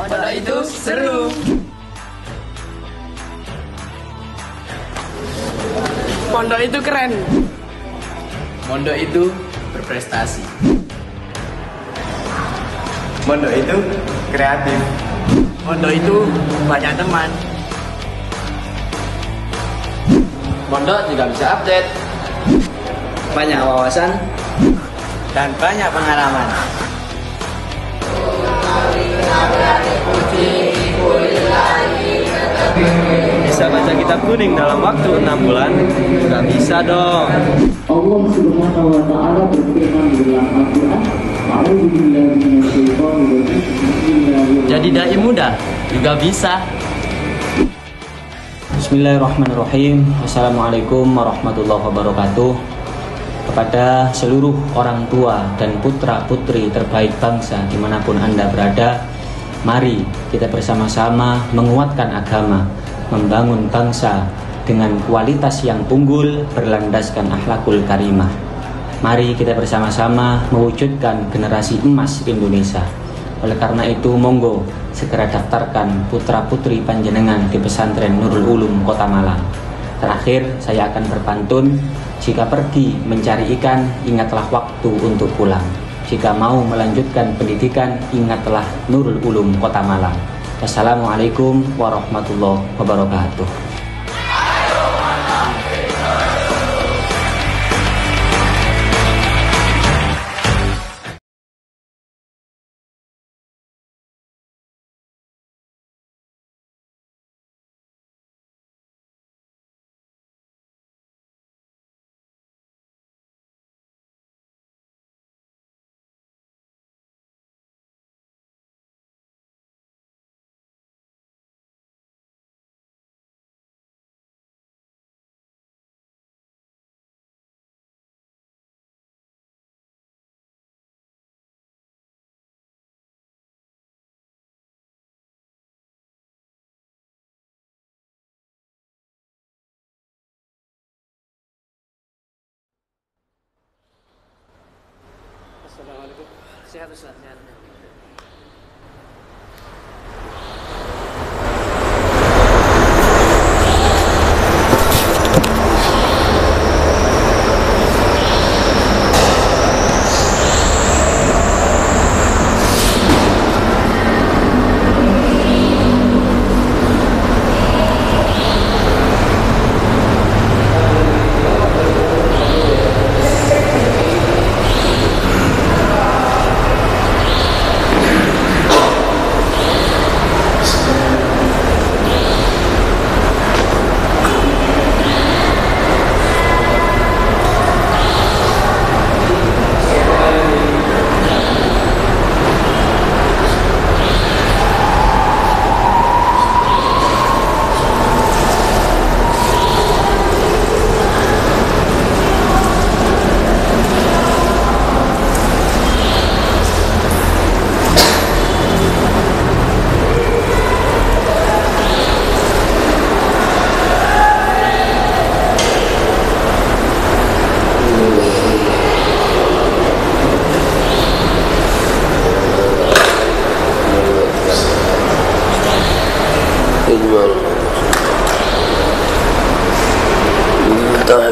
Pondok itu seru. Pondok itu keren. Pondok itu berprestasi. Pondok itu kreatif. Pondok itu banyak teman. Pondok juga bisa update. Banyak wawasan dan banyak pengalaman. Bisa baca kitab kuning dalam waktu 6 bulan? Gak bisa dong. Allah Subhanahu wa taala berfirman dalam Al-Qur'an, "A'udzubillahi minasyaitonir rajim." Jadi dai muda juga bisa. Bismillahirrahmanirrahim. Assalamualaikum warahmatullahi wabarakatuh. Kepada seluruh orang tua dan putra-putri terbaik bangsa dimanapun Anda berada, mari kita bersama-sama menguatkan agama, membangun bangsa dengan kualitas yang unggul berlandaskan akhlakul karimah. Mari kita bersama-sama mewujudkan generasi emas Indonesia. Oleh karena itu, monggo segera daftarkan putra-putri panjenengan di pesantren Nurul Ulum Kota Malang. Terakhir, saya akan berpantun, jika pergi mencari ikan, ingatlah waktu untuk pulang. Jika mau melanjutkan pendidikan, ingatlah Nurul Ulum Kota Malang. Wassalamualaikum warahmatullahi wabarakatuh. Assalamualaikum. Sehat Ustaz, sehat.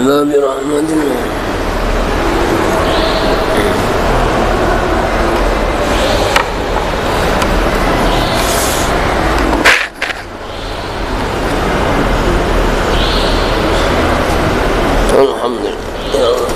أحباب رحمتنا الحمد لله يا الله.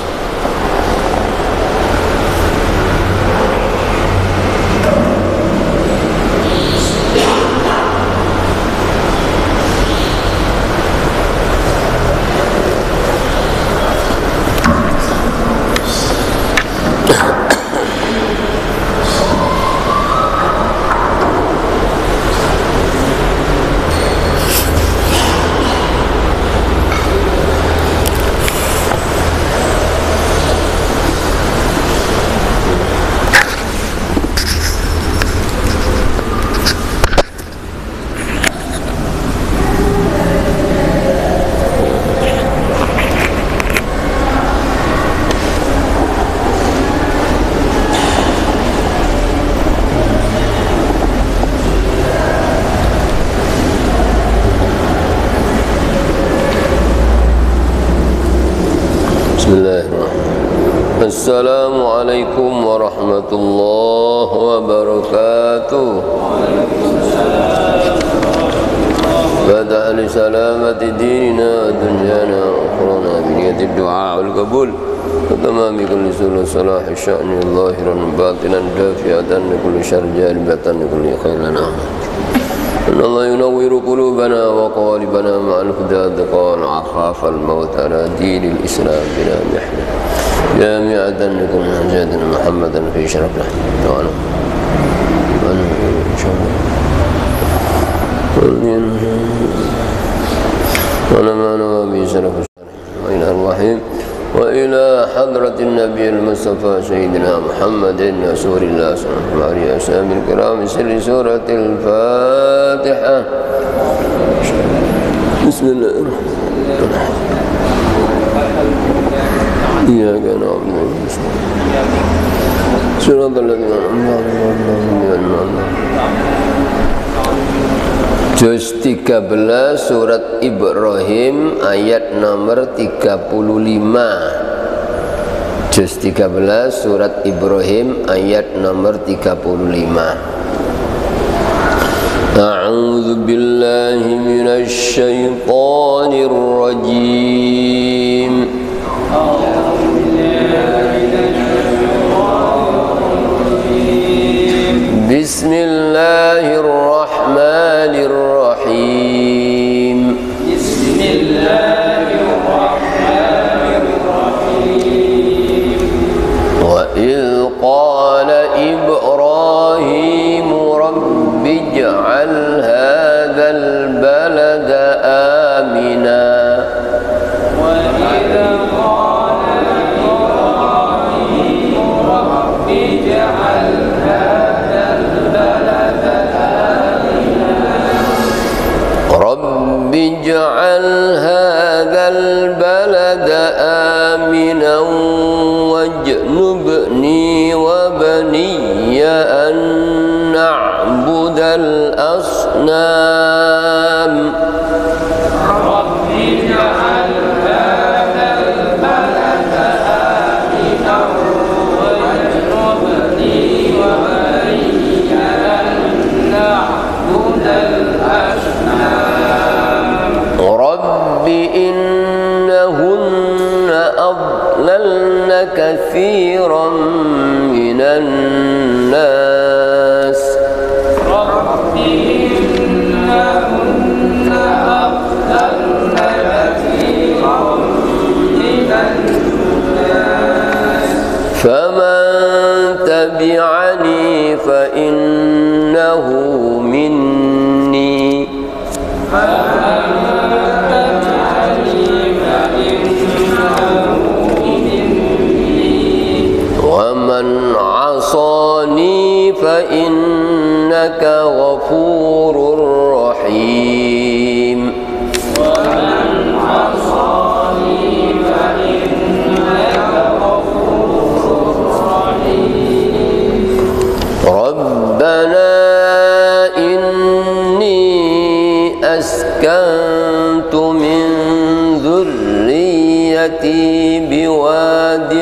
Bismillahirrahmanirrahim. Assalamualaikum warahmatullahi wabarakatuh. Pada salamati dinina dunyana akhirana biniyati du'a wal qabul wa tamami kulli sulh salah sya'ni zahiran batinan dafi'atan kulli syarr jalibatan kulli khairana. Allah yunawwiru qulubana wa qalibana ma'al huda qala akhafal maut ala dinil islam bila mihna jami'atan lakum hajatan muhammadan fi syarafna wa ana insyaallah wa bi syaraf wa ila arwahim wa ila hadratin nabiyil mustafa sayyidina muhammadin rasulillah sallallahu alaihi wasallam kiram sirri suratil fatihah. Bismillahirrahmanirrahim. Iyyaka na'budu wa iyyaka nasta'in. Shiratal ladzina an'amta 'alaihim. Juz 13 surat Ibrahim ayat nomor 35. Juz 13 surat Ibrahim ayat nomor 35. A'udzu billahi minasy syaithanir rajim. Bismillahirrahmanirrahim. Bismillahirrahmanirrahim. Wa idh qala Ibrahim rabbi ij'al hadzal balada amina. Wa idh qala Ibrahim rabbi ij'al رب اجعل هذا البلد آمنا واجنبني وبني أن نعبد الأصنام. رب اجعل هذا البلد آمنا واجنبني وبني أن نعبد الأصنام. رب إنهن أضللن كثيرا من الناس. رب إنهن أضللن كثيرا من الناس. فمن تبعني فإنه مني. ومن عصاني فإنك غفور رحيم. ومن عصاني فإنك غفور رحيم. ربنا إني أسكنت من ذريتي بواد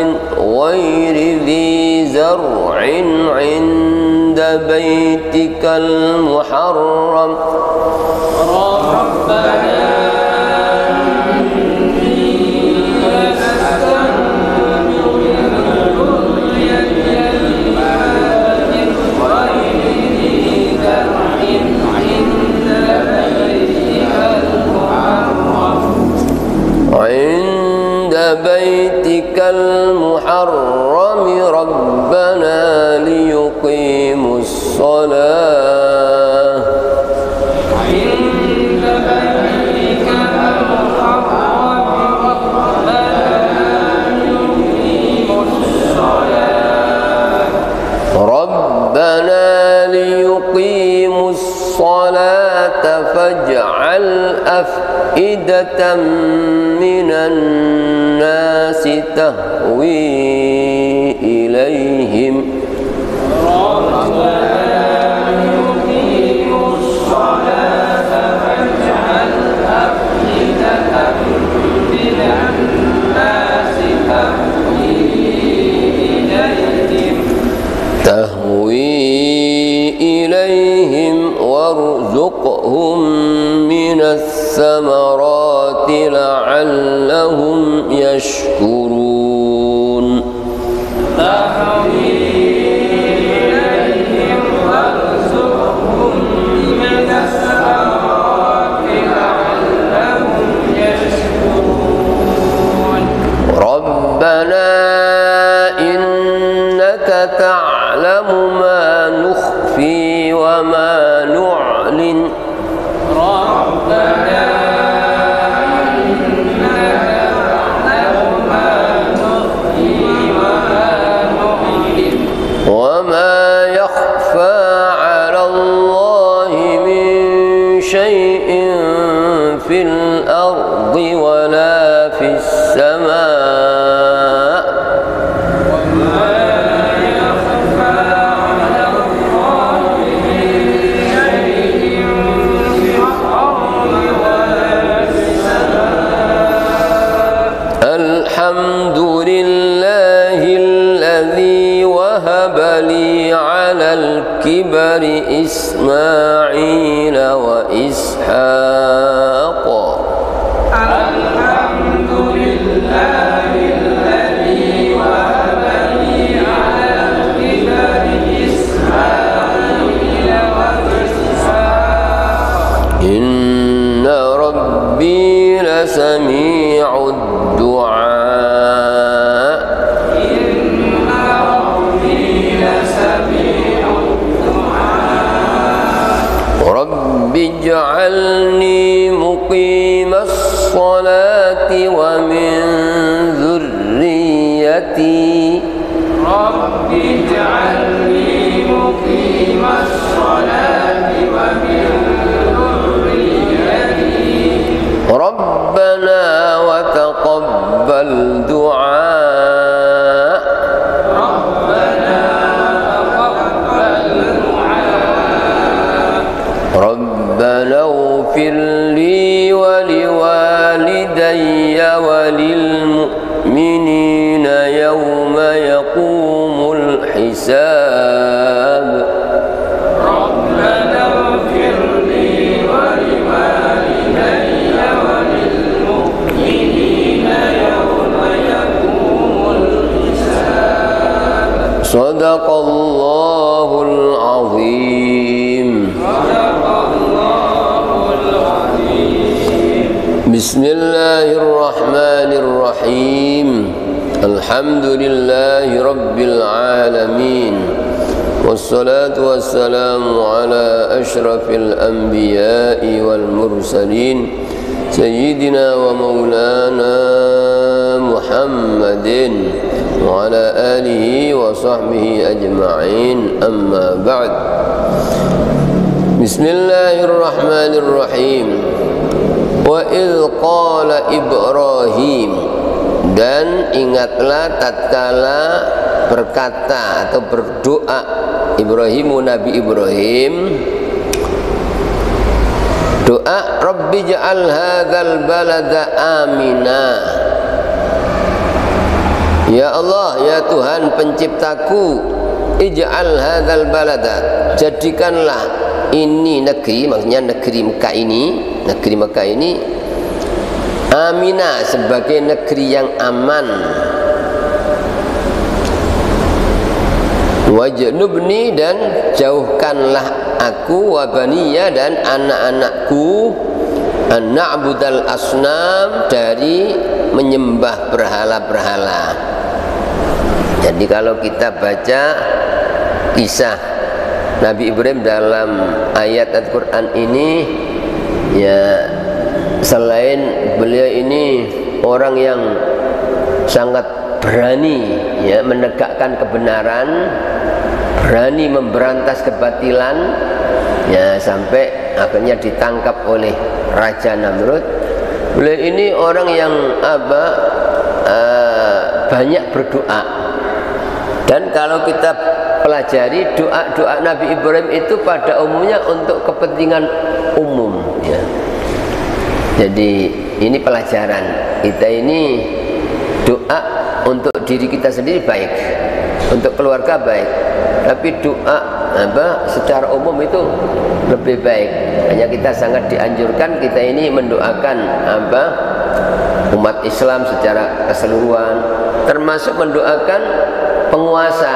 غير ذي زرع عند بيتك المحرم. ربنا إني أسكنت من ذريتي بواد غير ذي زرع عند بيتك المحرم ربنا ليقيموا الصلاة. عند بيتك المحرم ربنا ليقيموا الصلاة. ربنا ليقيموا الصلاة فاجعل أفئدة من الناس تهوي إليهم. ربنا ليقيموا الصلاة فاجعل أفئدة من الناس تهوي لعلهم يشكرون ربنا إنك تعلم ما نخفي وما نعلن وما يخفى على الله من شيء في الأرض ولا في السماء الحمد لله الذي وهب لي على الكبر إسماعيل وإسحاق الحمد لله الذي وهب لي على الكبر إسماعيل وإسحاق إن ربي لسميع الدعاء رب اجعلني مقيم الصلاة ومن ذريتي رب اجعلني مقيم الصلاة ومن ذريتي ربنا وتقبل دعاء ربنا اغفر لي ولوالدي وللمؤمنين يوم يقوم الحساب ربنا اغفر لي ولوالدي وللمؤمنين يوم يقوم الحساب صدق الله العظيم بسم الله الرحمن الرحيم الحمد لله رب العالمين والصلاة والسلام على أشرف الأنبياء والمرسلين سيدنا ومولانا محمد وعلى آله وصحبه أجمعين أما بعد بسم الله الرحمن الرحيم Wa idh qala Ibrahim, dan ingatlah tatkala berkata atau berdoa Ibrahimu, Nabi Ibrahim, doa Rabbi ja'al hadzal balada amina. Ya Allah, ya Tuhan penciptaku, ij'al hadzal balada, jadikanlah ini negeri, maksudnya negeri Mekah ini, negeri Mekah ini amina, sebagai negeri yang aman. Wajnubni, dan jauhkanlah aku, wabaniya, dan anak-anakku, an na'budal asnam, dari menyembah berhala-berhala. Jadi kalau kita baca kisah Nabi Ibrahim dalam ayat Al-Quran ini, ya selain beliau ini orang yang sangat berani ya menegakkan kebenaran, berani memberantas kebatilan, ya sampai akhirnya ditangkap oleh Raja Namrud. Beliau ini orang yang banyak berdoa. Dan kalau kita pelajari doa-doa Nabi Ibrahim itu pada umumnya untuk kepentingan umum ya. Jadi ini pelajaran kita, ini doa untuk diri kita sendiri baik, untuk keluarga baik, tapi doa secara umum itu lebih baik. Hanya kita sangat dianjurkan kita ini mendoakan umat Islam secara keseluruhan, termasuk mendoakan penguasa.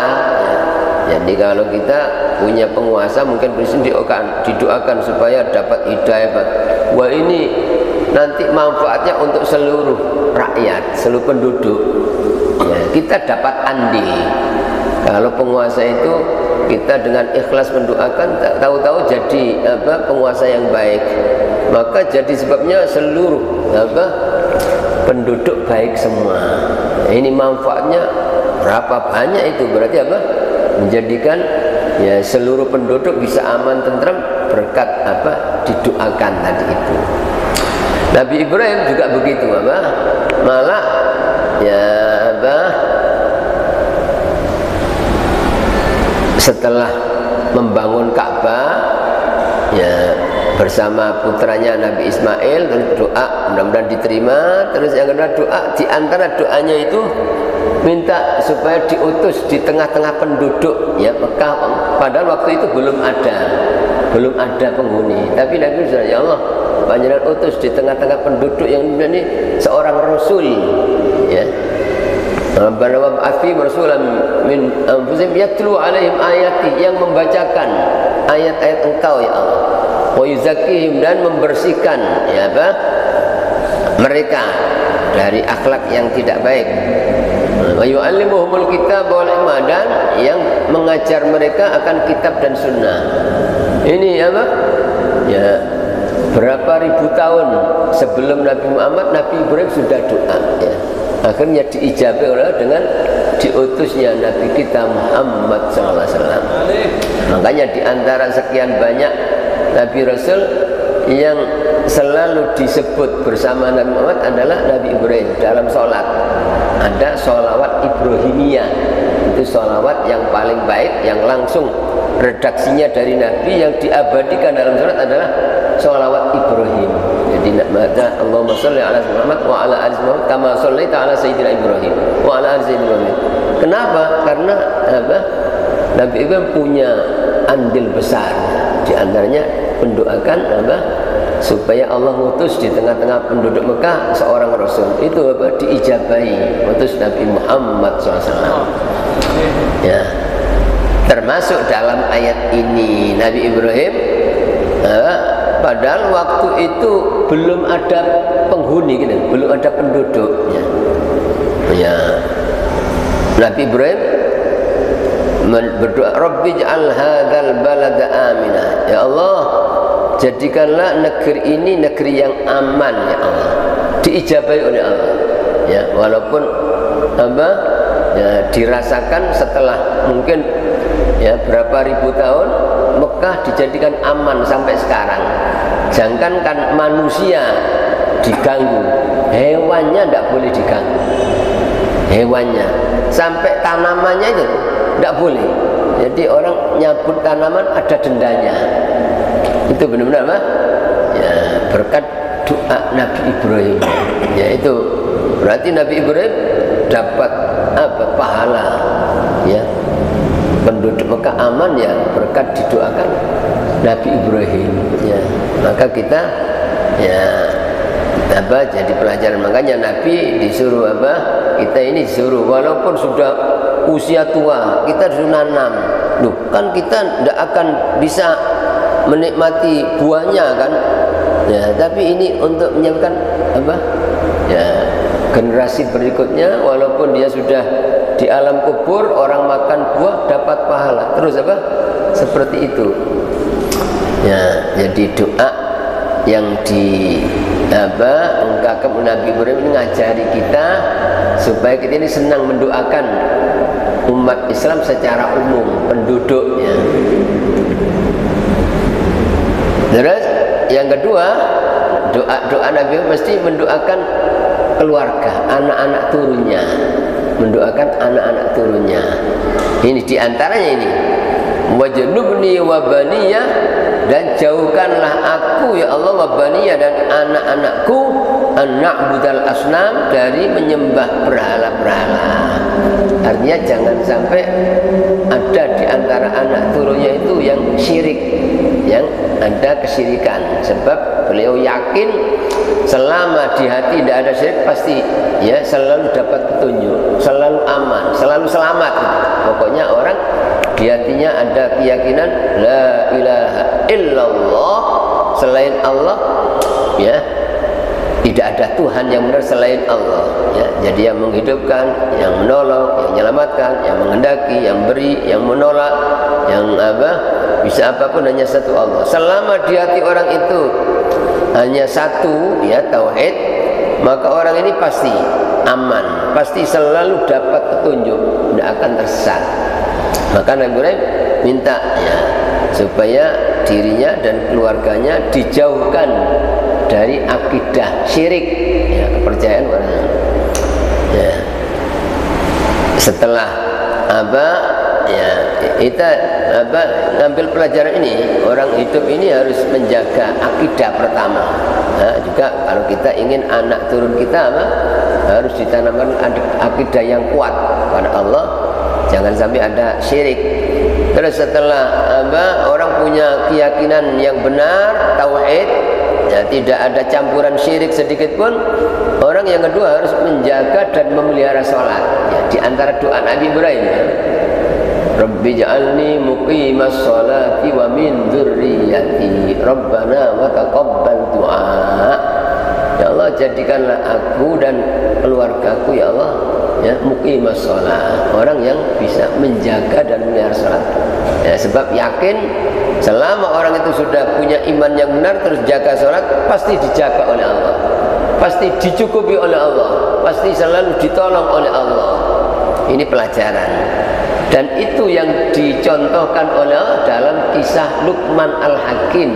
Jadi kalau kita punya penguasa mungkin didoakan supaya dapat hidayah. Wah, ini nanti manfaatnya untuk seluruh rakyat, seluruh penduduk. Ya, kita dapat andil. Kalau penguasa itu kita dengan ikhlas mendoakan, tahu-tahu jadi penguasa yang baik, maka jadi sebabnya seluruh penduduk baik semua. Ini manfaatnya berapa banyak itu, berarti menjadikan ya seluruh penduduk bisa aman tentram berkat didoakan tadi itu. Nabi Ibrahim juga begitu, malah ya setelah membangun Ka'bah ya bersama putranya Nabi Ismail, terus doa mudah-mudahan diterima. Terus yang kedua doa, di antara doanya itu minta supaya diutus di tengah-tengah penduduk ya Mekah, padahal waktu itu belum ada penghuni, tapi Nabi sudah, ya Allah panjenengan utus di tengah-tengah penduduk yang ini seorang rasul ya. Rabbana wab'ath fihim rasulan min anfusihim yatlu 'alaihim ayati, yang membacakan ayat-ayat Engkau ya Allah, wa yuzakkihim, dan membersihkan ya mereka dari akhlak yang tidak baik, wa yu'allimuhumul kitab wal hikmah, dan yang mengajar mereka akan kitab dan sunnah. Ini ya berapa ribu tahun sebelum Nabi Muhammad, Nabi Ibrahim sudah doa ya. Akhirnya diijabai dengan diutusnya Nabi kita Muhammad SAW. Makanya di antara sekian banyak Nabi Rasul yang selalu disebut bersama Nabi Muhammad adalah Nabi Ibrahim. Dalam sholat ada sholawat Ibrahimiyah, itu sholawat yang paling baik, yang langsung redaksinya dari Nabi, yang diabadikan dalam sholat adalah sholawat Ibrahim. Jadi Allahumma sholli ala Muhammad wa ala ali Muhammad kama shallaita ala sayyidina Ibrahim wa ala ali sayyidina Ibrahim. Kenapa? Karena Nabi Ibrahim punya andil besar, di antaranya mendoakan supaya Allah ngutus di tengah-tengah penduduk Mekah seorang Rasul. Itu diijabahi, utus Nabi Muhammad SAW. Ya, termasuk dalam ayat ini Nabi Ibrahim padahal waktu itu belum ada penghuni gitu, belum ada penduduk ya. Nabi Ibrahim berdoa, Rabbi ij'al hadzal balada amina, ya Allah jadikanlah negeri ini negeri yang aman ya Allah. Diijabahi oleh Allah ya, walaupun ya, dirasakan setelah mungkin ya berapa ribu tahun Mekah dijadikan aman sampai sekarang. Jangankan manusia diganggu, hewannya tidak boleh diganggu. Hewannya, sampai tanamannya itu tidak boleh. Jadi orang nyabut tanaman ada dendanya. Itu benar-benar ya, berkat doa Nabi Ibrahim. Ya itu berarti Nabi Ibrahim dapat pahala ya. Penduduk Mekah aman ya berkat didoakan Nabi Ibrahim ya. Maka kita ya jadi pelajaran. Makanya Nabi disuruh kita ini disuruh walaupun sudah usia tua, kita disuruh nanam. Loh, kan kita tidak akan bisa menikmati buahnya kan ya, tapi ini untuk menyiapkan ya generasi berikutnya, walaupun dia sudah di alam kubur, orang makan buah dapat pahala terus seperti itu ya. Jadi doa yang ungkapkan Nabi Ibrahim ini ngajari kita supaya kita ini senang mendoakan umat Islam secara umum, penduduknya. Terus yang kedua, doa Nabi mesti mendoakan keluarga, anak-anak turunnya, mendoakan anak-anak turunnya. Ini diantaranya ini, wajnubni wa baniya, dan jauhkanlah aku ya Allah wa baniya, dan anak-anakku an na'budal asnam, dari menyembah berhala-berhala. Artinya jangan sampai ada di antara anak turunnya itu yang syirik yang ada kesyirikan. Sebab beliau yakin selama di hati tidak ada syirik pasti ya selalu dapat petunjuk, selalu aman, selalu selamat gitu. Pokoknya orang di hatinya ada keyakinan la ilaha illallah, selain Allah ya tidak ada Tuhan yang benar selain Allah ya. Jadi yang menghidupkan, yang menolong, yang menyelamatkan, yang menghendaki, yang beri, yang menolak, yang bisa apapun hanya satu Allah. Selama di hati orang itu hanya satu ya tauhid, maka orang ini pasti aman, pasti selalu dapat petunjuk, tidak akan tersesat. Maka Nabi Ibrahim minta ya supaya dirinya dan keluarganya dijauhkan dari akidah syirik ya, kepercayaan orang ya. Setelah ya kita ngambil pelajaran ini, orang hidup ini harus menjaga akidah pertama ya. Juga kalau kita ingin anak turun kita harus ditanamkan akidah yang kuat pada Allah, jangan sampai ada syirik. Terus setelah orang punya keyakinan yang benar tauhid ya, tidak ada campuran syirik sedikit pun, orang yang kedua harus menjaga dan memelihara sholat ya. Di antara doa Nabi Ibrahim ya, Rabbi ja'alni muqimas sholati wa min dzurriyyati Rabbana wa taqabbal du'a. Ya Allah, jadikanlah aku dan keluargaku ya Allah ya muqimas sholat, orang yang bisa menjaga dan memelihara sholat ya. Sebab yakin selama orang itu sudah punya iman yang benar terus jaga sholat, pasti dijaga oleh Allah, pasti dicukupi oleh Allah, pasti selalu ditolong oleh Allah. Ini pelajaran, dan itu yang dicontohkan oleh Allah dalam kisah Luqman Al-Hakim.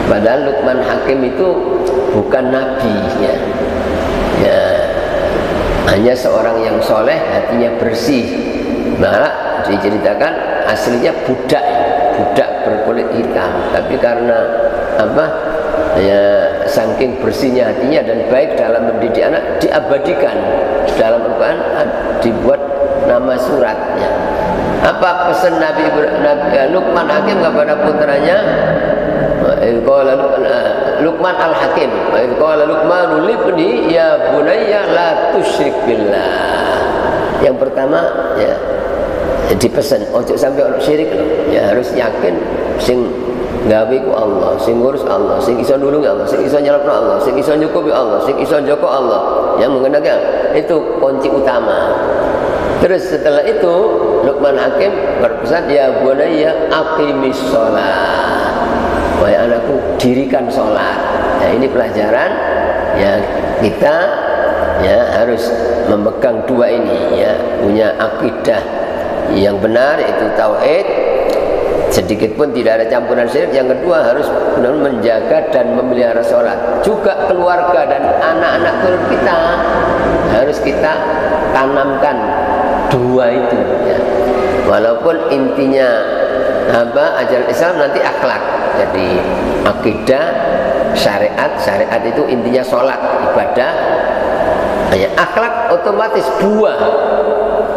Padahal Luqman Hakim itu bukan nabi ya, hanya seorang yang soleh, hatinya bersih. Malah diceritakan aslinya budak berkulit hitam, tapi karena ya saking bersihnya hatinya dan baik dalam mendidik anak, diabadikan dalam Al-Quran, dibuat nama suratnya. Apa pesan Nabi Luqman Hakim kepada putranya? Luqman Al-Hakim, qala Luqman libni ya bunayya la tusyrik billah. Yang pertama ya dipesan ojo sampai ono syirik loh ya, harus yakin sing gawe ku Allah, sing ngurus Allah, sing iso nulungi Allah, sing iso nyelapno Allah, sing iso nyukupi Allah, sing iso njogo Allah, yang mengenai itu kunci utama. Terus setelah itu Luqman Hakim berpesan ya bunayya aqimis shalah, wahai anakku dirikan sholat. Nah, ini pelajaran ya, kita ya harus memegang dua ini ya, punya akidah yang benar yaitu tauhid, sedikit pun tidak ada campuran syirik. Yang kedua harus benar menjaga dan memelihara sholat. Juga keluarga dan anak-anak turun kita harus kita tanamkan dua itu ya. Walaupun intinya ajaran Islam nanti akhlak, jadi akidah, syariat itu intinya sholat, ibadah ya. Akhlak otomatis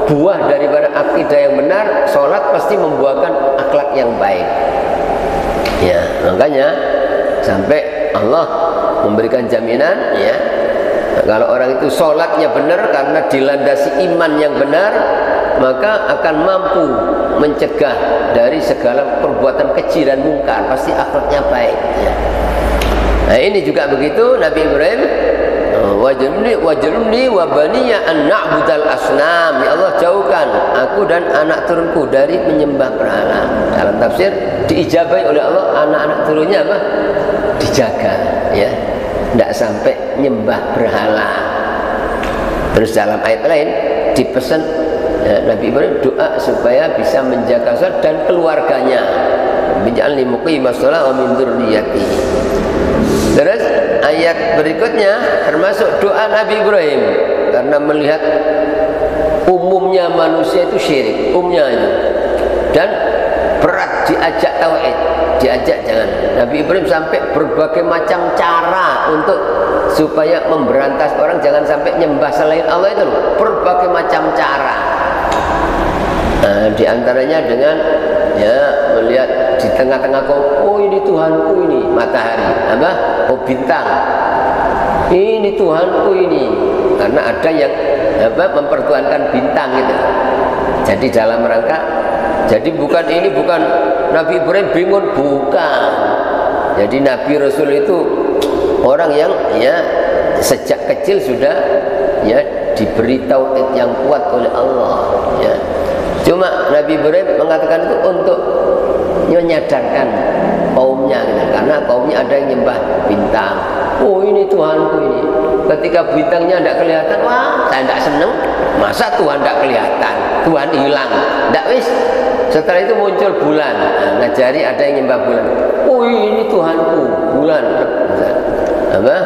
buah daripada akidah yang benar, sholat pasti membuahkan akhlak yang baik ya. Makanya sampai Allah memberikan jaminan ya, kalau orang itu sholatnya benar karena dilandasi iman yang benar, maka akan mampu mencegah dari segala perbuatan keji dan mungkar, pasti akhlaknya baik ya. Nah ini juga begitu Nabi Ibrahim, wajrumni wa baniya an na'budal asnam. Ya Allah, jauhkan aku dan anak turunku dari menyembah berhala. Dalam tafsir diijabahi oleh Allah, anak-anak turunnya apa? Dijaga ya, tidak sampai menyembah berhala. Terus dalam ayat lain dipesan ya, Nabi Ibrahim doa supaya bisa menjaga sholat dan keluarganya. Bij'alni muqimas shalah wa min dzurriyyati. Terus ayat berikutnya termasuk doa Nabi Ibrahim, karena melihat umumnya manusia itu syirik, umumnya itu, dan berat diajak tauhid, diajak jangan. Nabi Ibrahim sampai berbagai macam cara untuk supaya memberantas orang jangan sampai nyembah selain Allah itu, berbagai macam cara. Di antaranya dengan ya melihat di tengah-tengah kaum, oh ini Tuhanku ini matahari, apa? Oh bintang, ini Tuhanku ini, karena ada yang apa mempertuhankan bintang gitu. Jadi dalam rangka, jadi bukan ini bukan Nabi Ibrahim bingung, bukan. Jadi Nabi Rasul itu orang yang ya sejak kecil sudah ya diberi tauhid yang kuat oleh Allah ya. Cuma Nabi Ibrahim mengatakan itu untuk menyadarkan kaumnya gitu. Karena kaumnya ada yang nyembah bintang. Oh ini Tuhanku ini. Ketika bintangnya tidak kelihatan, wah saya tidak senang. Masa Tuhan tidak kelihatan, Tuhan hilang, tidak wis. Setelah itu muncul bulan, ngajari ada yang nyembah bulan. Oh ini Tuhanku, bulan. Apa?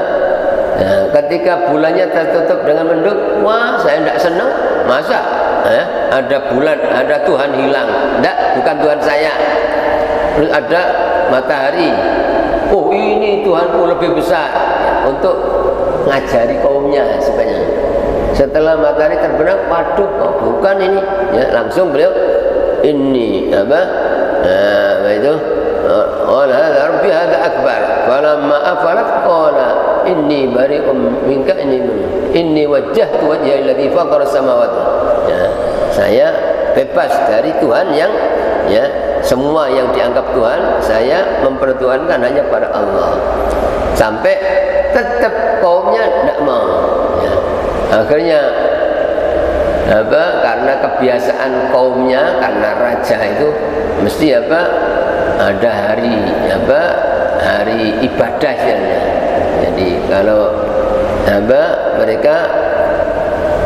Nah, ketika bulannya tertutup dengan mendung, wah saya tidak senang. Masa ada bulan, ada Tuhan hilang? Tidak, bukan Tuhan saya. Terus ada matahari. Oh ini Tuhanku lebih besar. Untuk ngajari kaumnya sebenarnya. Setelah matahari terbenam, waduh, oh, bukan ini. Ya, langsung beliau ini apa? Itu qala hadza rabbi hadza akbar. Falamma afalat qala inni bari'um minka inni wajjahtu wajhiya alladzi fatara samawati. Ya, saya bebas dari Tuhan yang ya semua yang dianggap Tuhan, saya mempertuhankan hanya pada Allah. Sampai tetap kaumnya tidak mau. Ya. Akhirnya apa? Karena kebiasaan kaumnya, karena raja itu mesti apa? Ada hari apa? Hari ibadah istilahnya. Jadi kalau apa? Mereka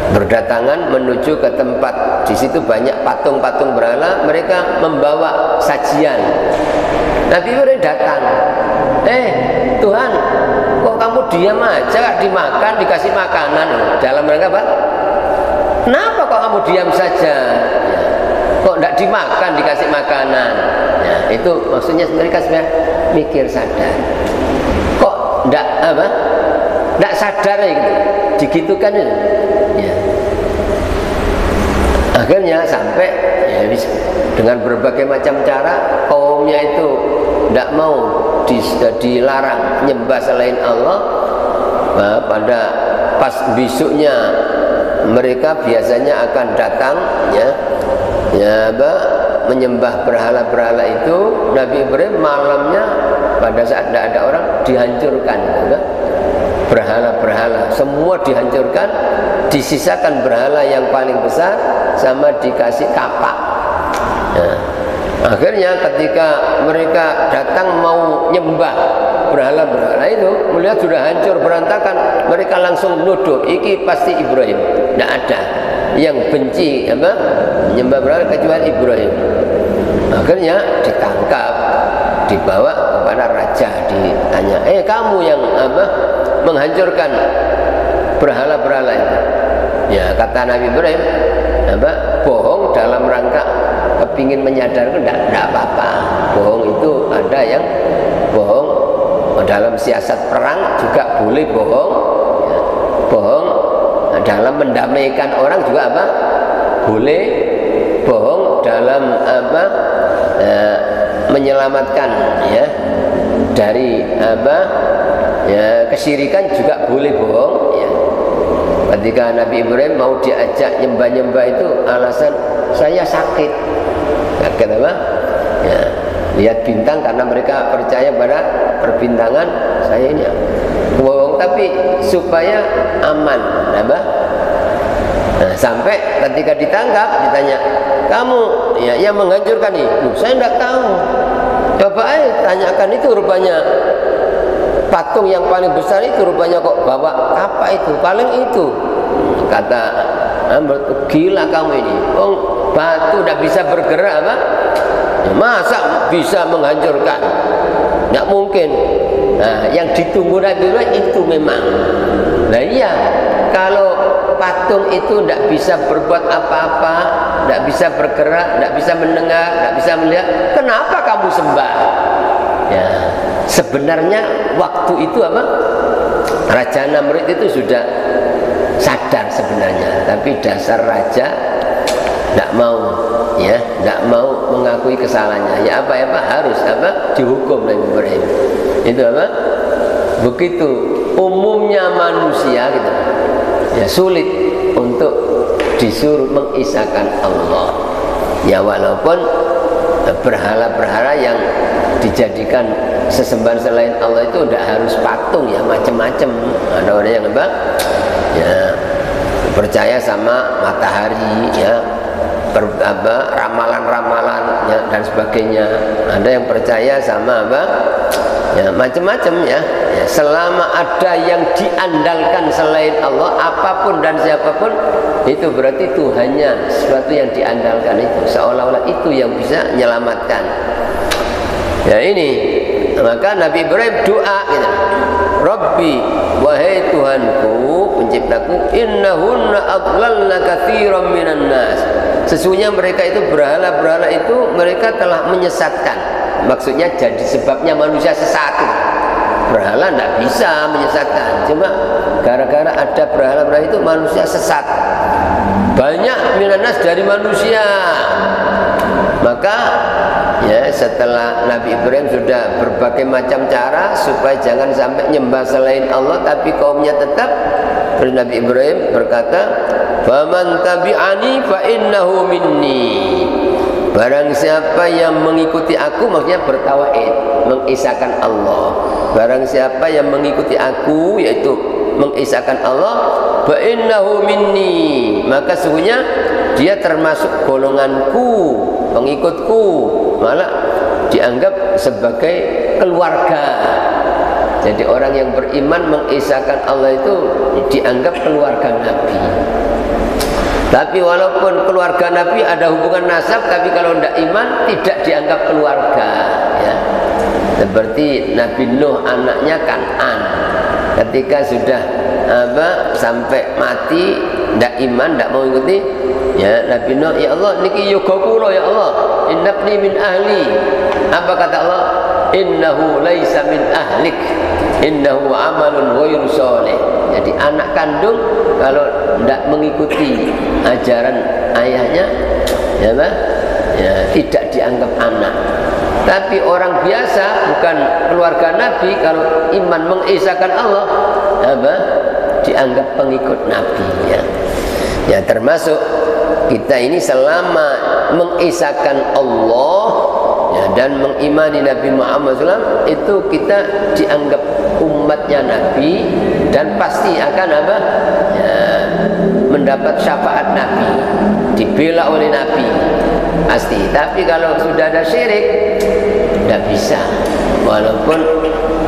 berdatangan menuju ke tempat, di situ banyak patung-patung berhala, mereka membawa sajian. Nabi Ibrahim datang, Tuhan, kok kamu diam aja, gak dimakan, dikasih makanan? Dalam rangka apa? Kenapa kok kamu diam saja? Ya. Kok tidak dimakan, dikasih makanan? Ya, itu maksudnya mereka sebenarnya mikir sadar. Kok tidak apa? Tidak sadar ya gitu, digitukan itu. Ya. Akhirnya sampai ya, dengan berbagai macam cara kaumnya itu tidak mau dilarang nyembah selain Allah. Nah, pada pas besoknya mereka biasanya akan datang ya menyembah berhala-berhala itu. Nabi Ibrahim malamnya pada saat tidak ada orang dihancurkan ya. Berhala-berhala semua dihancurkan, disisakan berhala yang paling besar sama dikasih kapak. Nah, akhirnya ketika mereka datang mau nyembah berhala-berhala itu, melihat sudah hancur berantakan, mereka langsung nuduh, iki pasti Ibrahim. Tidak ada yang benci apa nyembah berhala kecuali Ibrahim. Akhirnya ditangkap, dibawa kepada raja, ditanya, kamu yang apa menghancurkan berhala-berhala itu? Ya, kata Nabi Ibrahim, apa bohong dalam rangka kepingin menyadarkan, tidak apa-apa. Bohong itu ada yang bohong dalam siasat perang juga boleh bohong ya. Bohong dalam mendamaikan orang juga apa boleh. Bohong dalam apa menyelamatkan ya dari apa ya kesyirikan juga boleh bohong ya. Ketika Nabi Ibrahim mau diajak nyembah-nyembah itu alasan saya sakit apa ya, lihat bintang karena mereka percaya pada perbintangan, saya ini bohong tapi supaya aman apa. Nah, sampai ketika ditangkap ditanya, kamu ya yang menghancurkan ini? Saya tidak tahu. Coba tanyakan, itu rupanya patung yang paling besar itu rupanya kok bawa apa itu? Paling itu. Kata gila kamu ini. Oh, batu tidak bisa bergerak apa? Ya, masa bisa menghancurkan? Tidak mungkin. Nah, yang ditunggu Nabi itu memang. Nah iya, kalau patung itu tidak bisa berbuat apa-apa, tidak bisa bergerak, tidak bisa mendengar, tidak bisa melihat, kenapa kamu sembah? Ya, sebenarnya waktu itu apa? Raja Namrud itu sudah sadar sebenarnya, tapi dasar raja tidak mau, ya, tidak mau mengakui kesalahannya. Ya apa harus dihukum Nabi Ibrahim. Itu begitu umumnya manusia gitu, ya sulit untuk disuruh mengisahkan Allah. Ya walaupun berhala-berhala yang dijadikan sesembahan selain Allah itu tidak harus patung, ya macam-macam. Ada orang yang ya percaya sama matahari, ya ramalan-ramalan, ya, dan sebagainya. Ada yang percaya sama ya macam-macam, ya. Selama ada yang diandalkan selain Allah, apapun dan siapapun, itu berarti Tuhannya, sesuatu yang diandalkan itu seolah-olah itu yang bisa menyelamatkan. Ya ini, maka Nabi Ibrahim doa gitu. Rabbi, wahai Tuhanku, penciptaku, innahunna adlalna katsiran minan nas. Sesungguhnya mereka itu berhala-berhala itu mereka telah menyesatkan. Maksudnya jadi sebabnya manusia sesat. Berhala tidak bisa menyesatkan. Cuma gara-gara ada berhala-berhala itu manusia sesat. Banyak minan nas dari manusia. Maka ya setelah Nabi Ibrahim sudah berbagai macam cara supaya jangan sampai nyembah selain Allah, tapi kaumnya tetap, terus Nabi Ibrahim berkata, faman tabi'ani fa innahu minni. Barang siapa yang mengikuti aku, maksudnya bertauhid, mengisahkan Allah. Barang siapa yang mengikuti aku, yaitu mengisahkan Allah, fa innahu minni, maka sesungguhnya dia termasuk golonganku, pengikutku, malah dianggap sebagai keluarga. Jadi orang yang beriman mengisahkan Allah itu dianggap keluarga Nabi. Tapi walaupun keluarga Nabi ada hubungan nasab, tapi kalau tidak iman tidak dianggap keluarga, ya. Seperti Nabi Nuh anaknya Kan'an, ketika sudah sampai mati tidak iman, tidak mau ikuti, ya Nabi Nuh, ya Allah niki yoga kula ya Allah, innabni min ahli. Apa kata Allah? Innahu laisa min ahlik, innahu amalun ghairu sholih. Jadi anak kandung kalau tidak mengikuti ajaran ayahnya, ya tidak dianggap anak. Tapi orang biasa bukan keluarga Nabi, kalau iman mengisahkan Allah, dianggap pengikut Nabi, ya. Ya termasuk kita ini selama mengisahkan Allah, ya, dan mengimani Nabi Muhammad SAW, itu kita dianggap umatnya Nabi dan pasti akan ya, mendapat syafaat Nabi, dibela oleh Nabi pasti. Tapi kalau sudah ada syirik, tidak bisa. Walaupun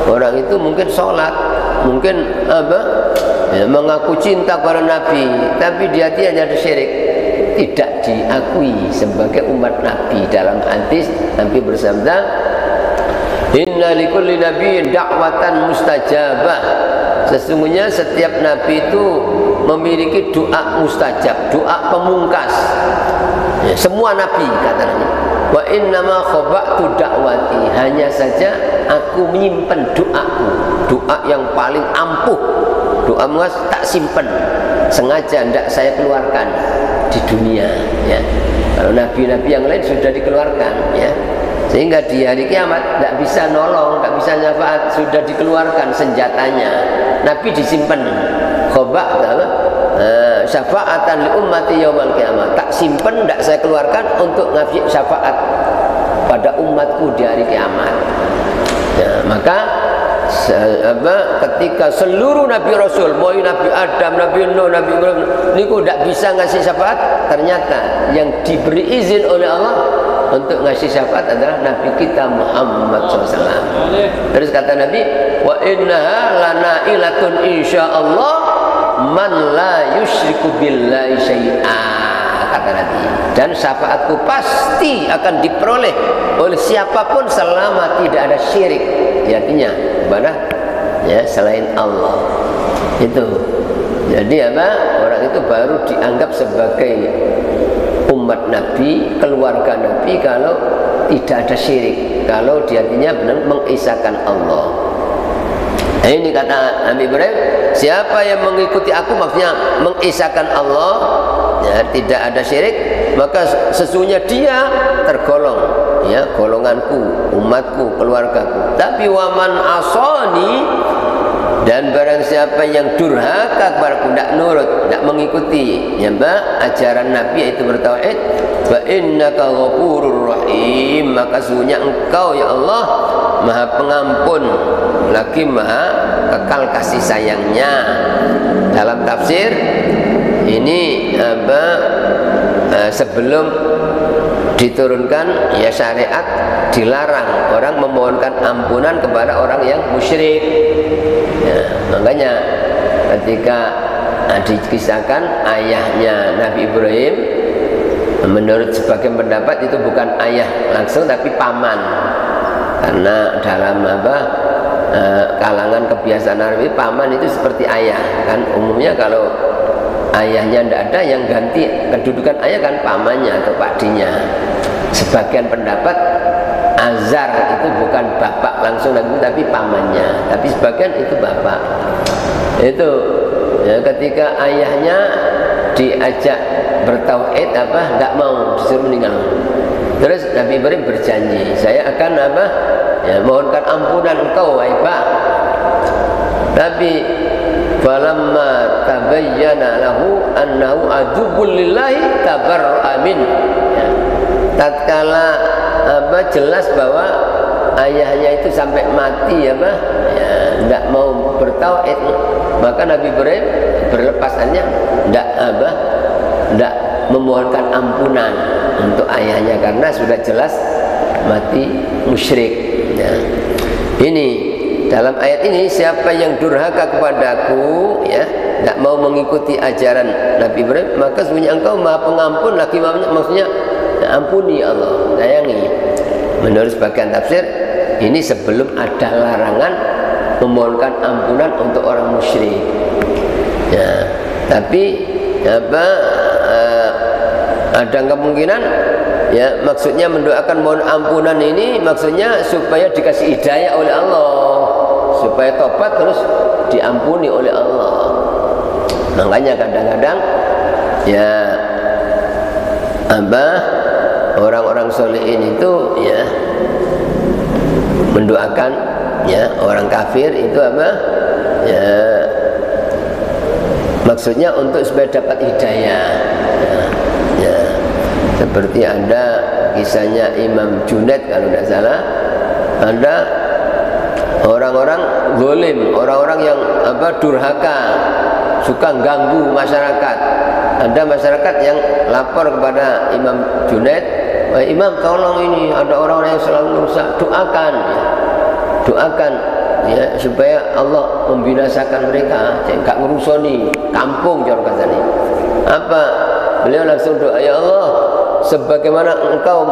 orang itu mungkin sholat, mungkin ya, mengaku cinta kepada Nabi, tapi di hati hanya ada syirik, tidak diakui sebagai umat Nabi. Dalam hadis Nabi bersabda, inna likulli nabiyyin da'watan mustajabah. Sesungguhnya setiap nabi itu memiliki doa mustajab, doa pemungkas, ya, semua nabi katanya. Wa innama khaba'tu da'wati, hanya saja aku menyimpan doaku, doa yang paling ampuh, doa mungas tak simpan, sengaja tidak saya keluarkan di dunia, ya. Kalau nabi-nabi yang lain sudah dikeluarkan, ya, sehingga di hari kiamat tidak bisa nolong, tidak bisa nyafaat, sudah dikeluarkan senjatanya. Nabi disimpan, khoba syafaatan li ummati yaumal kiamat, tak simpan, tidak saya keluarkan untuk ngasih syafaat pada umatku di hari kiamat, ya. Maka ketika seluruh Nabi Rasul, mulai Nabi Adam, Nabi Nuh, Nabi Ibrahim, niku tidak bisa ngasih syafaat, ternyata yang diberi izin oleh Allah untuk ngasih syafaat adalah Nabi kita Muhammad SAW. Terus kata Nabi, wa innaha lanailatun insyaallah man la yusyriku billahi syai'a, kata Nabi. Dan syafaatku pasti akan diperoleh oleh siapapun selama tidak ada syirik, artinya ibadah, ya, selain Allah. Itu. Jadi orang itu baru dianggap sebagai umat Nabi, keluarga Nabi kalau tidak ada syirik, kalau dia artinya benar mengisahkan Allah. Nah, ini kata Nabi Ibrahim, siapa yang mengikuti aku, maksudnya mengisahkan Allah, ya, tidak ada syirik, maka sesungguhnya dia tergolong ya golonganku, umatku, keluargaku. Tapi waman asani, dan barang siapa yang durhaka kepadaku, tidak nurut, tidak mengikuti ya ajaran Nabi yaitu bertauhid, fa innaka ghafurur rahim, maka sesungguhnya engkau ya Allah Maha Pengampun lagi Maha kekal kasih sayangnya. Dalam tafsir ini sebelum diturunkan ya syariat, dilarang orang memohonkan ampunan kepada orang yang musyrik ya, makanya ketika dikisahkan ayahnya Nabi Ibrahim, menurut sebagian pendapat itu bukan ayah langsung tapi paman, karena dalam kalangan kebiasaan Arabi paman itu seperti ayah kan, umumnya kalau ayahnya tidak ada yang ganti kedudukan ayah kan pamannya atau pakdinya. Sebagian pendapat Azar itu bukan bapak langsung tapi pamannya, tapi sebagian itu bapak. Itu ya, ketika ayahnya diajak bertauhid tidak mau, disuruh meninggal. Terus Nabi Ibrahim berjanji, saya akan ya, mohonkan ampunan engkau wahai Pak. Tapi falamma tabayyana lahu annahu aduwwul lillahi tabarra'a min, ya, tatkala jelas bahwa ayahnya itu sampai mati ya tidak mau bertauhid, maka Nabi Ibrahim berlepasannya tidak memohonkan ampunan untuk ayahnya karena sudah jelas mati musyrik ya. Ini dalam ayat ini, siapa yang durhaka kepadaku ya, tidak mau mengikuti ajaran Nabi Ibrahim, maka sesungguhnya engkau Maha Pengampun lagi, maksudnya ampuni Allah, sayangi. Menurut sebagian tafsir ini sebelum ada larangan memohonkan ampunan untuk orang musyrik ya. Tapi ada kemungkinan ya, maksudnya mendoakan mohon ampunan ini maksudnya supaya dikasih hidayah oleh Allah, supaya tobat terus diampuni oleh Allah. Makanya kadang-kadang ya orang-orang solehin itu ya mendoakan ya orang kafir itu ya maksudnya untuk supaya dapat hidayah ya. Seperti ada kisahnya Imam Junaid kalau tidak salah, ada orang-orang zalim, orang-orang yang durhaka, suka ganggu masyarakat. Ada masyarakat yang lapor kepada Imam Junaid, Imam tolong ini ada orang-orang yang selalu merusak, doakan ya. Doakan ya supaya Allah membinasakan mereka, enggak ngurusoni kampung cara katanya. Apa? Beliau langsung doa, ya Allah, sebagaimana engkau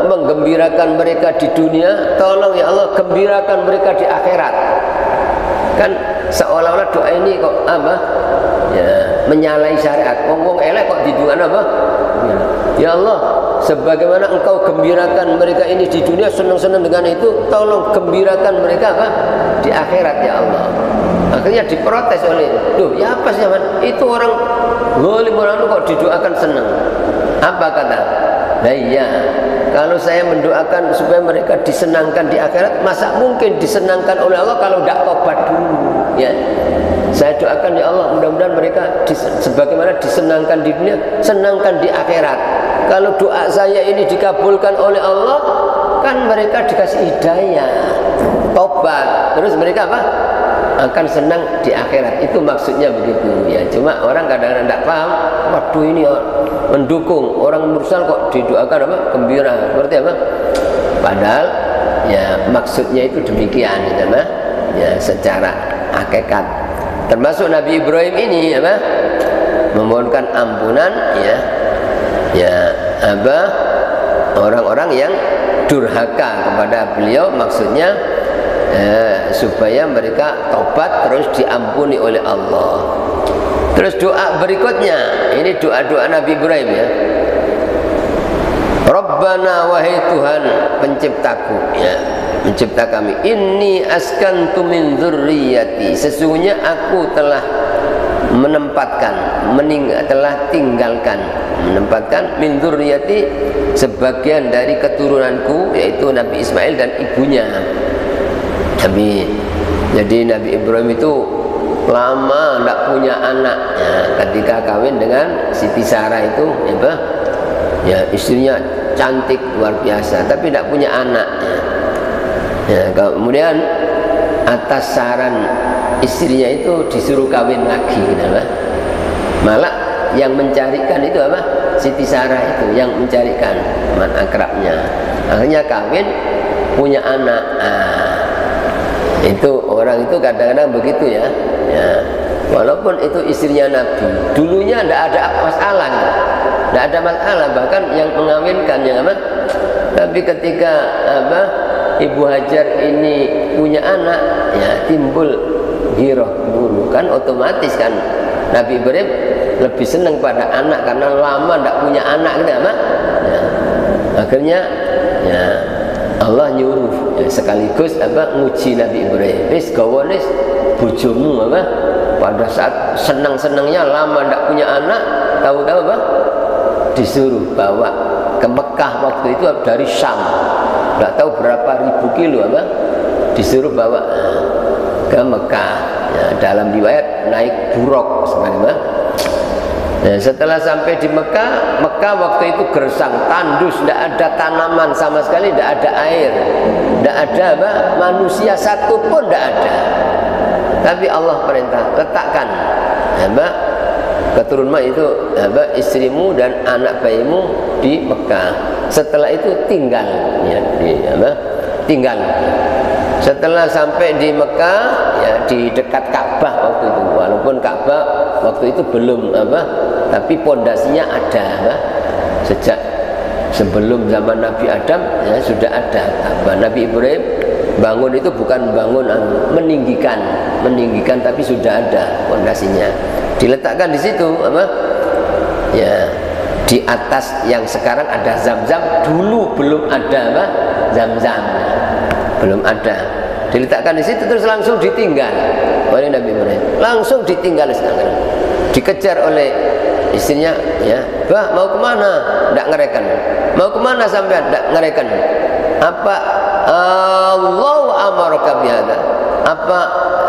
menggembirakan mereka di dunia, tolong ya Allah gembirakan mereka di akhirat. Kan seolah-olah doa ini kok ya, menyalahi syariat. Wong-wong elek kok diduan ya Allah, sebagaimana engkau gembirakan mereka ini di dunia, senang-senang dengan itu, tolong gembirakan mereka di akhirat ya Allah. Akhirnya diprotes oleh, ya apa sih itu orang zalim, orang itu kok didoakan senang. Apa kata? Nah iya, kalau saya mendoakan supaya mereka disenangkan di akhirat, masa mungkin disenangkan oleh Allah kalau tidak tobat dulu ya. Saya doakan ya Allah, mudah-mudahan mereka sebagaimana disenangkan di dunia, senangkan di akhirat. Kalau doa saya ini dikabulkan oleh Allah, kan mereka dikasih hidayah, tobat, terus mereka akan senang di akhirat. Itu maksudnya begitu ya. Cuma orang kadang-kadang tidak paham, waduh ini mendukung orang mursal kok didoakan gembira, seperti padahal ya maksudnya itu demikian ya secara hakikat. Termasuk Nabi Ibrahim ini memohonkan ampunan ya orang-orang yang durhaka kepada beliau, maksudnya supaya mereka tobat terus diampuni oleh Allah. Terus doa berikutnya, ini doa-doa Nabi Ibrahim ya. Rabbana, wahai Tuhan penciptaku ya, mencipta kami, inni askantu min dzurriyyati, sesungguhnya aku telah menempatkan min dzurriyyati sebagian dari keturunanku, yaitu Nabi Ismail dan ibunya. Jadi Nabi Ibrahim itu lama tidak punya anak ya, ketika kawin dengan Siti Sarah itu ya, istrinya cantik luar biasa tapi tidak punya anak ya. Kemudian atas saran istrinya itu disuruh kawin lagi malah yang mencarikan itu Siti Sarah itu yang mencarikan teman akrabnya, akhirnya kawin punya anak. Itu orang itu kadang-kadang begitu ya. Walaupun itu istrinya Nabi, dulunya tidak ada masalah, bahkan yang mengawinkan yang tapi ketika Ibu Hajar ini punya anak, ya timbul girah dulu kan, otomatis kan Nabi Ibrahim lebih senang pada anak karena lama tidak punya anak gitu ya. Akhirnya ya Allah nyuruh ya, sekaligus nguji Nabi Ibrahim. Wis gawane bojomu pada saat senang-senangnya lama tidak punya anak, tahu-tahu disuruh bawa ke Mekah waktu itu dari Syam, tidak tahu berapa ribu kilo disuruh bawa ke Mekah ya, dalam riwayat naik buruk sebenarnya. Nah, setelah sampai di Mekah waktu itu gersang, tandus, tidak ada tanaman sama sekali, tidak ada air, tidak ada manusia satu pun tidak ada. Tapi Allah perintah, letakkan keturunan itu istrimu dan anak bayimu di Mekah. Setelah itu tinggal ya, tinggal. Setelah sampai di Mekah ya, di dekat Ka'bah waktu itu, walaupun Ka'bah waktu itu belum tapi pondasinya ada sejak sebelum zaman Nabi Adam ya, sudah ada Ka'bah. Nabi Ibrahim bangun itu bukan bangun meninggikan tapi sudah ada pondasinya, diletakkan di situ ya, di atas yang sekarang ada Zam-Zam, dulu belum ada Zam-Zam, belum ada, diletakkan di situ terus langsung ditinggal oleh Nabi Ibrahim, langsung ditinggal sekarang, dikejar oleh istrinya ya, mau kemana? Tidak ngerekan. Mau kemana sampean? Tidak ngerekan. Apa Allah amaraka bihadza? Apa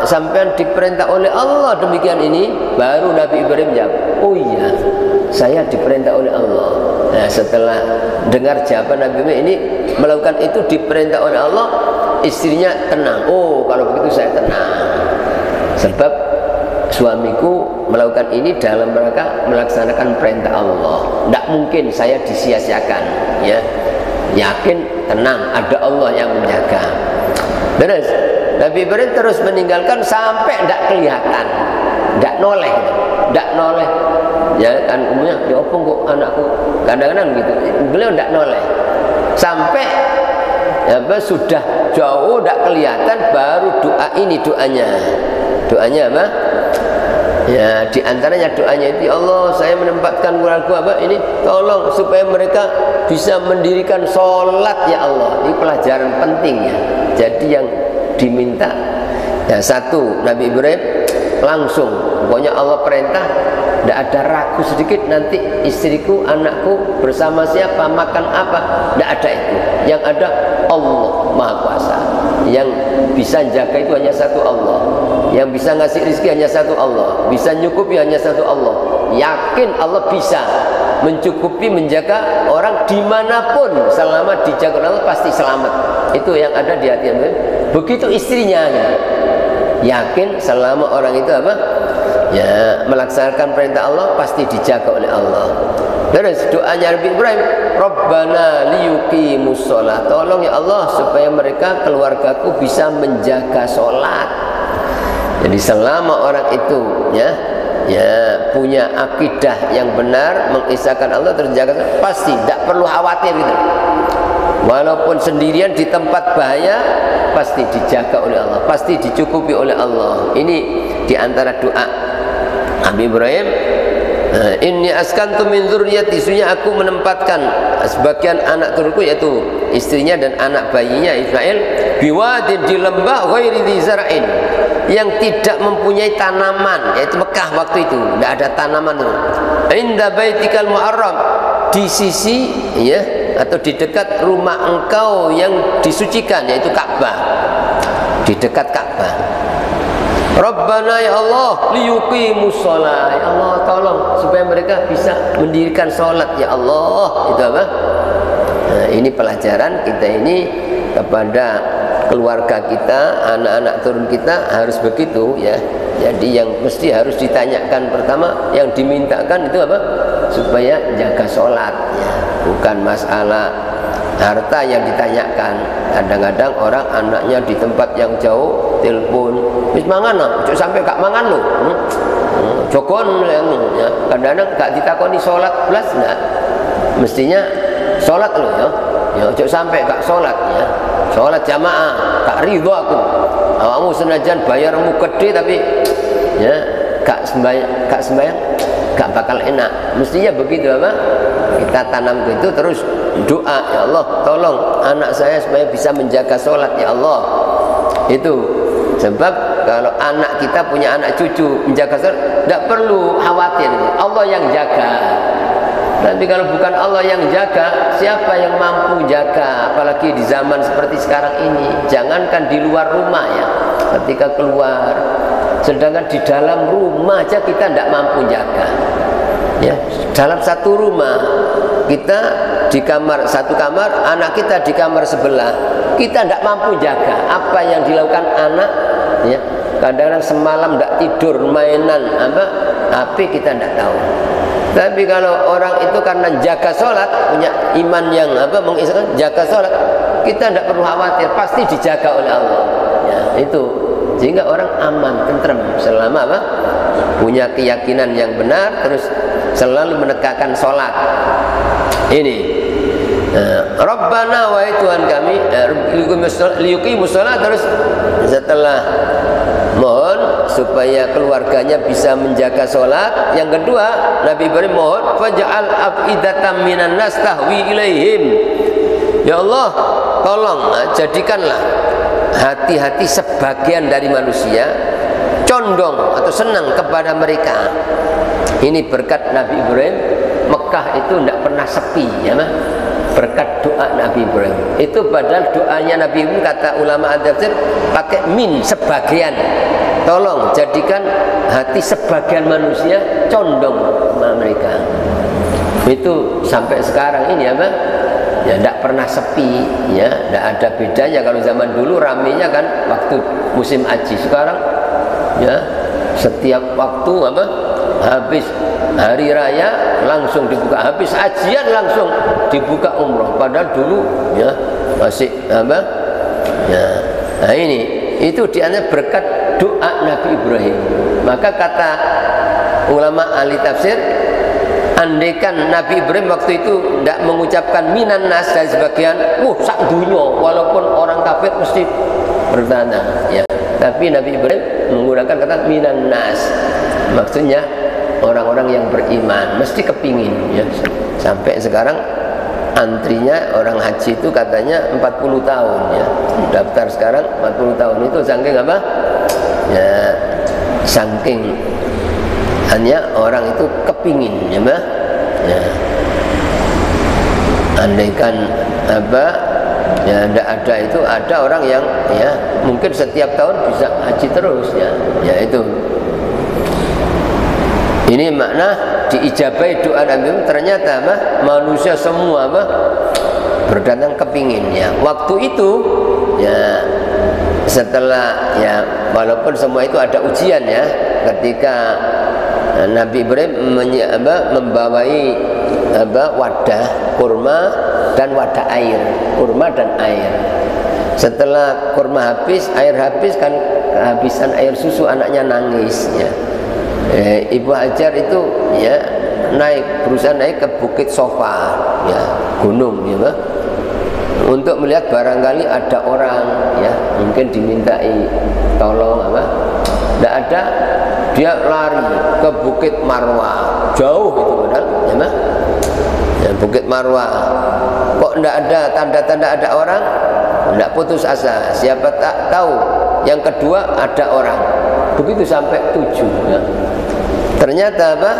sampean diperintah oleh Allah demikian ini? Baru Nabi Ibrahim jawab, oh iya, saya diperintah oleh Allah. Nah, setelah dengar jawaban Nabi Ibrahim ini melakukan itu diperintah oleh Allah, istrinya tenang. Oh, kalau begitu saya tenang, sebab suamiku melakukan ini dalam rangka melaksanakan perintah Allah. Tidak mungkin saya disia-siakan ya. Yakin, tenang, ada Allah yang menjaga. Terus Nabi Ibrahim terus meninggalkan sampai tidak kelihatan, tidak noleh ya kan, umumnya ya apa kok anakku, kadang-kadang gitu, beliau tidak noleh sampai sudah jauh tidak kelihatan, baru doa ini, doanya ya, diantaranya doanya itu, Allah saya menempatkan keluarga ini, tolong supaya mereka bisa mendirikan sholat ya Allah. Ini pelajaran penting ya. Jadi yang diminta ya, satu, Nabi Ibrahim langsung, pokoknya Allah perintah, tidak ada ragu sedikit, nanti istriku, anakku bersama siapa, makan apa, tidak ada itu. Yang ada Allah Maha Kuasa, yang bisa jaga itu hanya satu Allah, yang bisa ngasih rezeki hanya satu Allah, bisa nyukupi hanya satu Allah. Yakin Allah bisa mencukupi, menjaga orang dimanapun, selama dijaga Allah pasti selamat. Itu yang ada di hati Nabi. Begitu istrinya yakin selama orang itu ya, melaksanakan perintah Allah pasti dijaga oleh Allah. Terus doanya Nabi Ibrahim, Rabbana liyuqimus sholat, tolong ya Allah supaya mereka, keluargaku bisa menjaga sholat. Jadi selama orang itu ya punya akidah yang benar, mengisahkan Allah, terjaga, pasti tidak perlu khawatir gitu. Walaupun sendirian di tempat bahaya, pasti dijaga oleh Allah, pasti dicukupi oleh Allah. Ini diantara doa Nabi Ibrahim. Inni askantu min dzurriyyati, sesungguhnya aku menempatkan sebagian anak turunku, yaitu istrinya dan anak bayinya Ismail, biwadin di lembah ghairi dzi zar'in, yang tidak mempunyai tanaman, yaitu Mekah waktu itu tidak ada tanaman. Inda baitikal muharram, di sisi ya atau di dekat rumah engkau yang disucikan, yaitu Ka'bah, di dekat Ka'bah. Rabbana ya Allah liyuqimus shalah, ya Allah tolong supaya mereka bisa mendirikan sholat ya Allah. Itu apa? Nah, ini pelajaran kita ini kepada keluarga kita, anak-anak turun kita harus begitu ya. Jadi yang mesti harus ditanyakan pertama, yang dimintakan itu apa? Supaya jaga sholat ya. Bukan masalah harta yang ditanyakan. Kadang-kadang orang anaknya di tempat yang jauh telepon, wis mangan ojo sampai gak mangan lho. Jokon ya. Kadang-kadang gak ditakoni sholat belas enggak. Mestinya sholat lho ya. Ya ojo sampai gak sholat ya. Sholat jamaah, gak ridho aku. Awakmu senajan bayarmu gede tapi ya gak sembahyang gak bakal enak. Mestinya begitu apa? Kita tanam itu terus doa, ya Allah tolong anak saya supaya bisa menjaga sholat ya Allah. Itu sebab kalau anak kita punya anak cucu menjaga sholat, tidak perlu khawatir, Allah yang jaga. Tapi kalau bukan Allah yang jaga, siapa yang mampu jaga? Apalagi di zaman seperti sekarang ini, jangankan di luar rumah ya, ketika keluar, sedangkan di dalam rumah aja kita tidak mampu jaga ya. Dalam satu rumah kita di kamar, satu kamar, anak kita di kamar sebelah, kita tidak mampu jaga apa yang dilakukan anak ya. Kadang-kadang semalam tidak tidur, mainan apa HP kita tidak tahu. Tapi kalau orang itu karena jaga sholat, punya iman yang apa mengisahkan jaga sholat, kita tidak perlu khawatir, pasti dijaga oleh Allah ya. Itu sehingga orang aman, tentrem selama apa punya keyakinan yang benar, terus selalu menegakkan sholat ini. Rabbana wahai Tuhan kami liyuqimus shalah, terus setelah mohon supaya keluarganya bisa menjaga sholat, yang kedua Nabi Ibrahim mohon faj'al afidatan minan nas tahwi ilaihim, ya Allah tolong jadikanlah hati-hati sebagian dari manusia condong atau senang kepada mereka. Ini berkat Nabi Ibrahim, Mekah itu tidak pernah sepi ya mah? Berkat doa Nabi Ibrahim. Itu padahal doanya Nabi Ibrahim, kata ulama tafsir, pakai min, sebagian. Tolong jadikan hati sebagian manusia condong sama mereka. Itu sampai sekarang ini apa? Ya tidak pernah sepi ya, tidak ada bedanya. Kalau zaman dulu ramenya kan waktu musim haji, sekarang ya setiap waktu apa? Habis hari raya langsung dibuka, habis hajian langsung dibuka umroh. Padahal dulu ya masih apa? Ya, nah ini itu diantara berkat doa Nabi Ibrahim. Maka kata ulama ahli tafsir, andaikan Nabi Ibrahim waktu itu tidak mengucapkan minan nas dan sebagian, sak dunyo, walaupun orang kafir mesti bertanya ya. Tapi Nabi Ibrahim menggunakan kata minan nas, maksudnya orang-orang yang beriman, mesti kepingin ya. Sampai sekarang antrinya orang haji itu katanya 40 tahun ya. Daftar sekarang 40 tahun itu saking apa? Ya saking hanya orang itu kepingin ya, Mbak. Ya. Andaikan apa ya tidak ada itu, ada orang yang ya mungkin setiap tahun bisa haji terus ya. Ya itu. Ini makna diijabai doa Nabi. Ternyata apa? Manusia semua apa? Berdatang kepingin ya. Waktu itu ya setelah ya walaupun semua itu ada ujian ya, ketika Nabi Ibrahim membawai wadah kurma dan wadah air, kurma dan air. Setelah kurma habis, air habis kan, kehabisan air susu, anaknya nangis ya. Ibu Hajar itu ya berusaha naik ke Bukit Sofa ya, gunung ya, Mbak, untuk melihat barangkali ada orang ya, mungkin dimintai tolong apa. Tidak ada, dia lari ke Bukit Marwah, jauh itu padahal ya, Mbak. Ya, Bukit Marwah kok tidak ada tanda-tanda ada orang. tidak putus asa. Siapa tak tahu yang kedua ada orang. Begitu sampai 7 ya. Ternyata apa?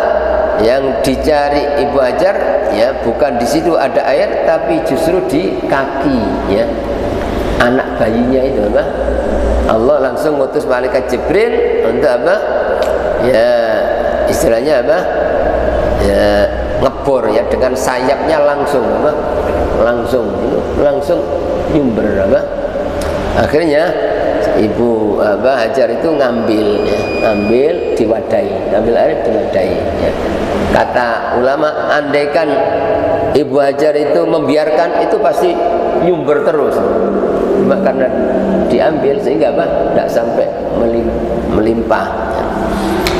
Yang dicari Ibu Hajar ya bukan di situ ada air, tapi justru di kaki ya anak bayinya itu apa? Allah langsung ngutus malaikat Jibril untuk apa? Ya istilahnya apa? Ya ngebor ya dengan sayapnya langsung apa? Langsung nyumber apa? Akhirnya Ibu Hajar itu ngambil diwadahi, ngambil air diwadahi ya. Kata ulama, andaikan Ibu Hajar itu membiarkan itu pasti nyumber terus. Cuma karena diambil sehingga apa? Tidak sampai melimpah ya.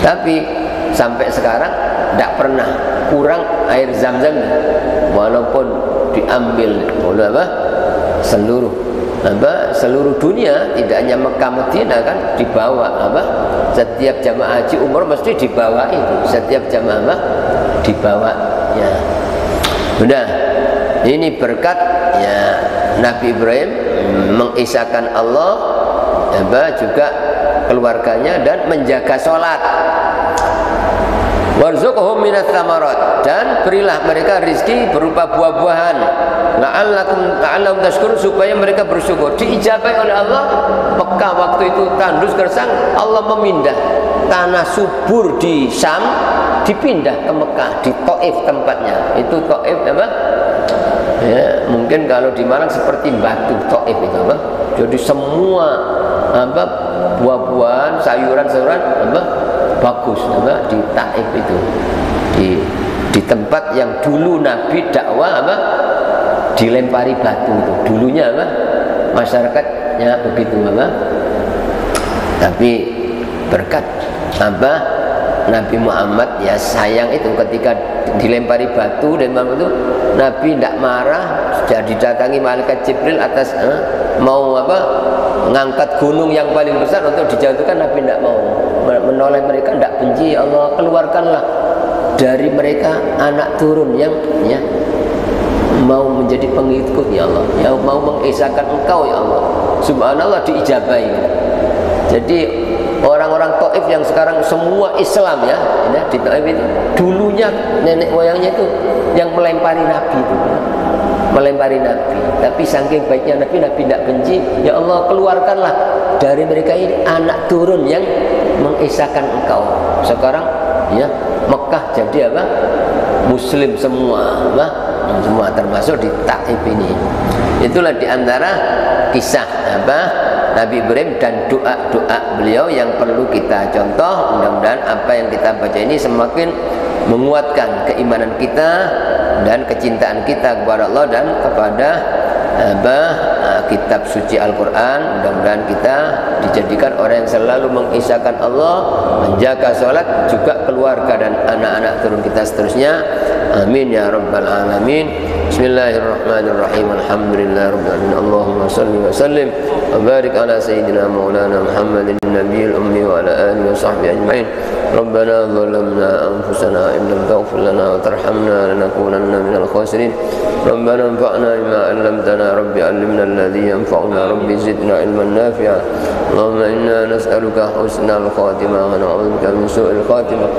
Tapi sampai sekarang tidak pernah kurang air Zam-Zam walaupun diambil oleh apa? Seluruh dunia, tidak hanya Mekah Madinah kan dibawa apa? Setiap jamaah haji umroh mesti dibawa itu, setiap jamaah apa? Dibawa ya. Udah, ini berkat ya Nabi Ibrahim mengisahkan Allah juga keluarganya dan menjaga sholat. Warzuqhum minas tsamarat, dan berilah mereka rizki berupa buah-buahan. La'allahum tashkurun, supaya mereka bersyukur. Diijabai oleh Allah. Mekah waktu itu tandus gersang, Allah memindah tanah subur di Syam dipindah ke Mekah, di Taif tempatnya. Itu Taif apa? Ya, mungkin kalau di Malang seperti Batu Taif itu apa? Jadi semua apa buah-buahan, sayuran-sayuran apa? Bagus apa? Di Taif itu. Di tempat yang dulu Nabi dakwah apa? Dilempari batu itu. Dulunya apa? Masyarakatnya begitu apa? Tapi berkat apa? Nabi Muhammad ya sayang itu ketika dilempari batu dan itu Nabi tidak marah, sudah didatangi malaikat Jibril atas mau apa? Mengangkat gunung yang paling besar untuk dijatuhkan, Nabi tidak mau. Menoleh mereka, tidak benci. Ya Allah, keluarkanlah dari mereka anak turun yang ya mau menjadi pengikut ya Allah, yang mau mengesahkan Engkau ya Allah. Subhanallah, diijabai. Jadi orang-orang Taif yang sekarang semua Islam ya di Taif itu dulunya nenek moyangnya itu yang melempari Nabi itu, melempari Nabi. Tapi saking baiknya Nabi tidak benci. Ya Allah, keluarkanlah dari mereka ini anak turun yang mengesahkan Engkau. Sekarang ya Mekah jadi apa? Muslim semua, apa? Semua termasuk di Taif ini. Itulah diantara kisah apa Nabi Ibrahim dan doa-doa beliau yang perlu kita contoh. Mudah-mudahan apa yang kita baca ini semakin menguatkan keimanan kita dan kecintaan kita kepada Allah dan kepada kitab suci Al-Quran. Mudah-mudahan kita dijadikan orang yang selalu mengisahkan Allah, menjaga sholat, juga keluarga dan anak-anak turun kita seterusnya. Amin ya rabbal alamin. Bismillahirrahmanirrahim. Alhamdulillahirabbil alamin. Allahumma shalli wa sallim wa barik ala sayyidina maulana Muhammadin nabiyil ummi wa ala alihi wa sahbihi ajma'in. Rabbana zalamna anfusana in lam taghfir lana wa tarhamna lanakunanna minal khasirin. Rabbana anfa'na bima 'allamtana rabbi 'allimna alladhi yanfa'una rabbi zidna ilman nafi'a. Allahumma inna nas'aluka husnal khatimah wa na'udzubika min su'il khatimah.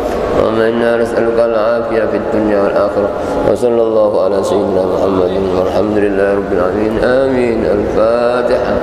Allahumma inna nas'aluka al-'afiyah fid dunya wal akhirah. Wa sallallahu ala sayyidina Muhammadin walhamdulillahi rabbil alamin. Amin. Al-Fatihah.